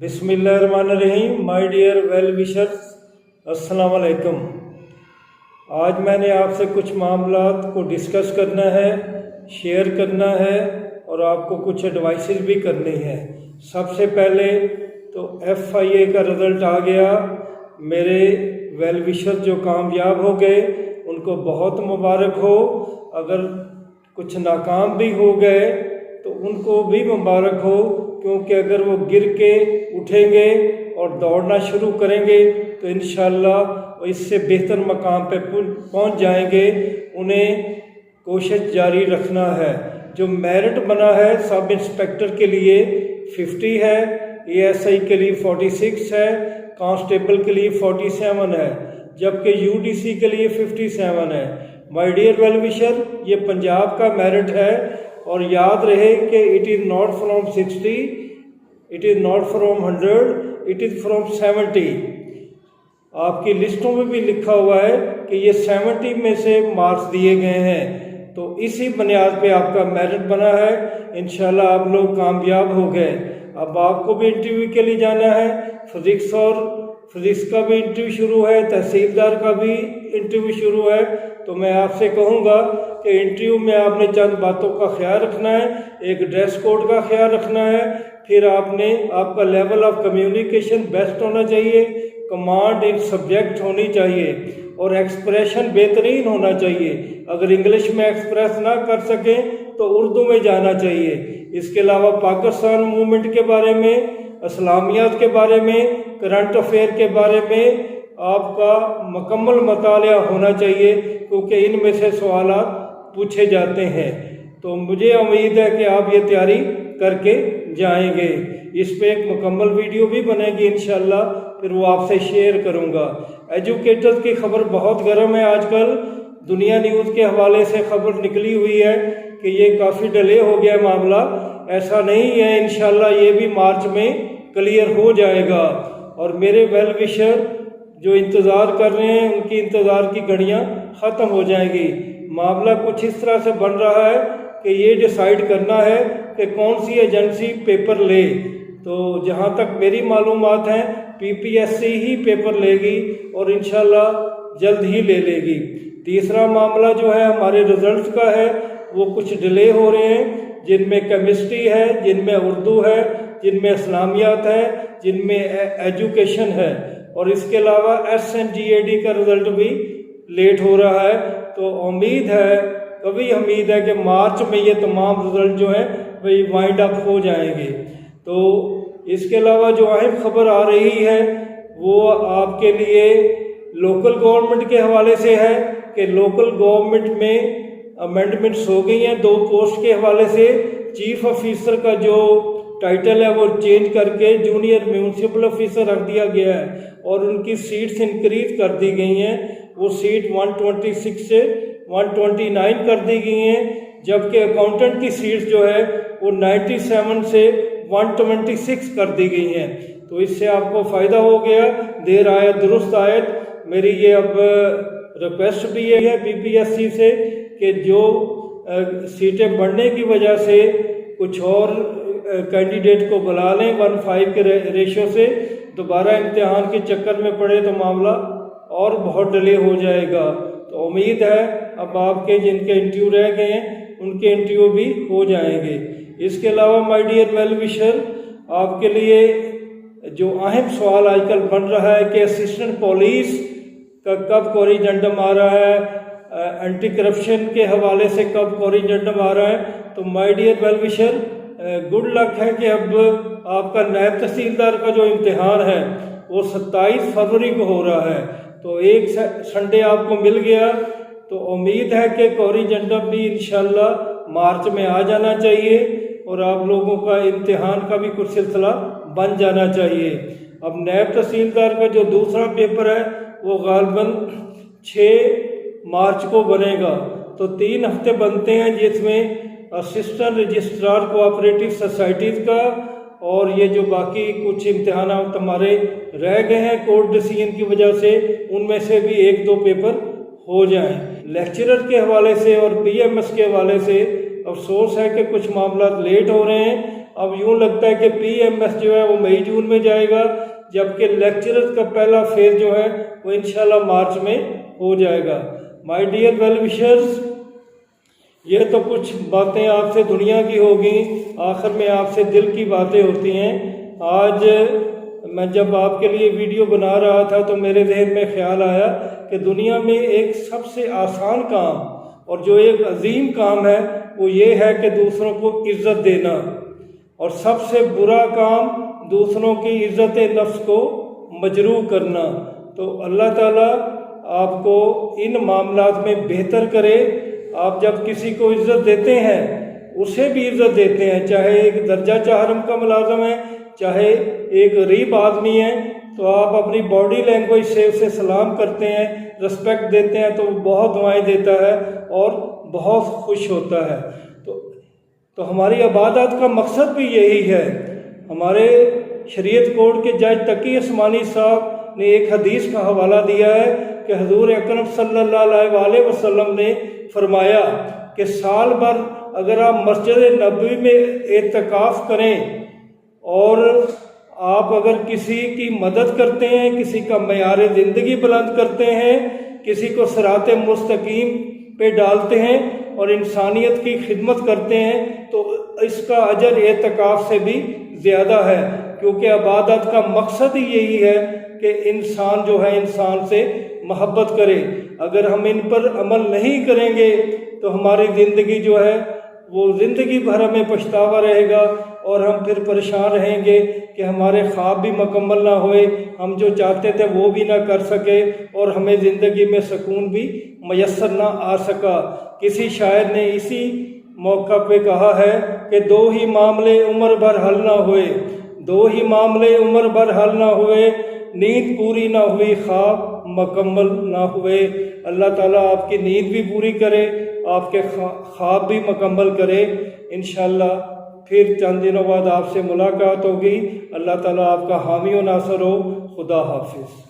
बिस्मिल्लाहिर्रहमानिर्रहीम। My dear well wishers, अस्सलाम वालेकुम। आज मैंने आपसे कुछ मामलात को डिस्कस करना है, शेयर करना है और आपको कुछ एडवाइसेस भी करनी है। सबसे पहले तो FIA का रिज़ल्ट आ गया। मेरे वेल विशर जो कामयाब हो गए उनको बहुत मुबारक हो। अगर कुछ नाकाम भी हो गए तो उनको भी मुबारक हो, क्योंकि अगर वो गिर के उठेंगे और दौड़ना शुरू करेंगे तो इंशाअल्लाह वो इससे बेहतर मकाम पे पहुंच जाएंगे। उन्हें कोशिश जारी रखना है। जो मेरिट बना है सब इंस्पेक्टर के लिए 50 है, ASI के लिए 46 है, कांस्टेबल के लिए 47 है, जबकि UDC के लिए 57 है। माय डियर वेल विशर, ये पंजाब का मेरिट है और याद रहे कि it is not from 60, it is not from 100, it is from 70। आपकी लिस्टों में भी लिखा हुआ है कि ये 70 में से मार्क्स दिए गए हैं, तो इसी बुनियाद पे आपका मेरिट बना है। इंशाल्लाह आप लोग कामयाब हो गए। अब आपको भी इंटरव्यू के लिए जाना है। फिजिक्स का भी इंटरव्यू शुरू है, तहसीलदार का भी इंटरव्यू शुरू है। तो मैं आपसे कहूँगा कि इंटरव्यू में आपने चंद बातों का ख्याल रखना है। एक ड्रेस कोड का ख्याल रखना है, फिर आपका लेवल ऑफ कम्युनिकेशन बेस्ट होना चाहिए, कमांड इन सब्जेक्ट होनी चाहिए और एक्सप्रेशन बेहतरीन होना चाहिए। अगर इंग्लिश में एक्सप्रेस ना कर सकें तो उर्दू में जाना चाहिए। इसके अलावा पाकिस्तान मूवमेंट के बारे में, इस्लामियात के बारे में, करंट अफेयर के बारे में आपका मुकम्मल मुतालिया होना चाहिए, क्योंकि इनमें से सवाल पूछे जाते हैं। तो मुझे उम्मीद है कि आप ये तैयारी करके जाएंगे। इस पे एक मुकम्मल वीडियो भी बनेगी इंशाल्लाह, फिर वो आपसे शेयर करूँगा। एजुकेटर्स की खबर बहुत गर्म है आजकल। दुनिया न्यूज़ के हवाले से खबर निकली हुई है कि ये काफ़ी डिले हो गया मामला। ऐसा नहीं है, इंशाल्लाह ये भी मार्च में क्लियर हो जाएगा। और मेरे वेल विशर जो इंतज़ार कर रहे हैं उनकी इंतज़ार की घड़ियाँ ख़त्म हो जाएंगी। मामला कुछ इस तरह से बन रहा है कि ये डिसाइड करना है कि कौन सी एजेंसी पेपर ले। तो जहाँ तक मेरी मालूमात हैं PPSC ही पेपर लेगी और इंशाल्लाह जल्द ही ले लेगी। तीसरा मामला जो है हमारे रिजल्ट्स का है, वो कुछ डिले हो रहे हैं, जिनमें केमिस्ट्री है, जिनमें उर्दू है, जिनमें इस्लामियात है, जिनमें एजुकेशन है। और इसके अलावा SNGAD का रिज़ल्ट भी लेट हो रहा है। तो उम्मीद है कि मार्च में ये तमाम रिज़ल्ट जो हैं वही वाइंड अप हो जाएंगे। तो इसके अलावा जो अहम खबर आ रही है वो आपके लिए लोकल गवर्नमेंट के हवाले से है कि लोकल गवर्नमेंट में अमेंडमेंट्स हो गई हैं 2 पोस्ट के हवाले से। चीफ ऑफिसर का जो टाइटल है वो चेंज करके जूनियर म्यूनसिपल ऑफिसर रख दिया गया है और उनकी सीट्स इंक्रीज कर दी गई हैं। वो सीट 126 से 129 कर दी गई हैं, जबकि अकाउंटेंट की सीट्स जो है वो 97 से 126 कर दी गई हैं। तो इससे आपको फ़ायदा हो गया। देर आयत दुरुस्त आयत। मेरी ये अब रिक्वेस्ट भी ये है PPSC से कि जो सीटें बढ़ने की वजह से कुछ और कैंडिडेट को बुला लें 1:5 के रेशो से। दोबारा इम्तिहान के चक्कर में पड़े तो मामला और बहुत डिले हो जाएगा। तो उम्मीद है अब आपके जिनके इंटरव्यू रह गए हैं उनके इंटरव्यू भी हो जाएंगे। इसके अलावा माय डियर वेल विशर, आपके लिए जो अहम सवाल आजकल बन रहा है कि असिस्टेंट पुलिस का कब कोरिजेंडम आ रहा है, एंटी करप्शन के हवाले से कब कोरिजेंडम आ रहा है। तो my dear well wisher, good luck है कि अब आपका नायब तहसीलदार का जो इम्तिहान है वो 27 फरवरी को हो रहा है। तो एक संडे आपको मिल गया, तो उम्मीद है कि कोरिजेंडम भी इंशाल्लाह मार्च में आ जाना चाहिए और आप लोगों का इम्तिहान का भी कुछ सिलसिला बन जाना चाहिए। अब नायब तहसीलदार का जो दूसरा पेपर है वो गालबन 6 मार्च को बनेगा। तो 3 हफ्ते बनते हैं, जिसमें असिस्टेंट रजिस्ट्रार कोऑपरेटिव सोसाइटीज़ का और ये जो बाकी कुछ इम्तिहान हमारे रह गए हैं कोर्ट डिसीजन की वजह से, उनमें से भी 1-2 पेपर हो जाएं। लेक्चरर के हवाले से और PMS के हवाले से अफसोस है कि कुछ मामला लेट हो रहे हैं, अब यूँ लगता है कि PMS जो है वो मई जून में जाएगा, जबकि लेक्चरर्स का पहला फेज़ जो है वो इंशाल्लाह मार्च में हो जाएगा। माय डियर वेल विशर्स, ये तो कुछ बातें आपसे दुनिया की होगी, आखिर में आपसे दिल की बातें होती हैं। आज मैं जब आपके लिए वीडियो बना रहा था तो मेरे जहन में ख्याल आया कि दुनिया में एक सबसे आसान काम और जो एक अजीम काम है वो ये है कि दूसरों को इज़्ज़त देना, और सबसे बुरा काम दूसरों की इज़्ज़त नफ्स को मजरूह करना। तो अल्लाह ताला आपको इन मामलात में बेहतर करे। आप जब किसी को इज़्ज़त देते हैं उसे भी इज़्ज़त देते हैं, चाहे एक दर्जा चाहरम का मुलाजम है, चाहे एक गरीब आदमी है, तो आप अपनी बॉडी लैंग्वेज से उसे सलाम करते हैं, रिस्पेक्ट देते हैं, तो वो बहुत दुआएं देता है और बहुत खुश होता है। तो हमारी इबादत का मकसद भी यही है। हमारे शरीयत कोर्ट के जज तकी उस्मानी साहब ने एक हदीस का हवाला दिया है कि हुज़ूर अकरम सल्लल्लाहु अलैहि वसल्लम ने फरमाया कि साल भर अगर आप मस्जिद नबवी में एतकाफ़ करें और आप अगर किसी की मदद करते हैं, किसी का मयार ज़िंदगी बुलंद करते हैं, किसी को सिराते मुस्तकीम पे डालते हैं और इंसानियत की खिदमत करते हैं, तो इसका अजर एतकाफ़ से भी ज़्यादा है, क्योंकि इबादत का मकसद ही यही है कि इंसान जो है इंसान से मोहब्बत करे। अगर हम इन पर अमल नहीं करेंगे तो हमारी ज़िंदगी जो है वो ज़िंदगी भर हमें पछतावा रहेगा और हम फिर परेशान रहेंगे कि हमारे ख्वाब भी मुकम्मल ना हुए, हम जो चाहते थे वो भी ना कर सके और हमें ज़िंदगी में सुकून भी मयस्सर ना आ सका। किसी शायर ने इसी मौका पे कहा है कि दो ही मामले उम्र भर हल ना हुए, दो ही मामले उम्र भर हल ना हुए, नींद पूरी ना हुई, ख्वाब मुकम्मल ना हुए। अल्लाह ताला आपकी नींद भी पूरी करे, आपके ख्वाब भी मुकम्मल करे। इंशाअल्लाह फिर चंद दिनों बाद आपसे मुलाकात होगी। अल्लाह ताला आपका हामी व नासर हो। खुदा हाफिज़।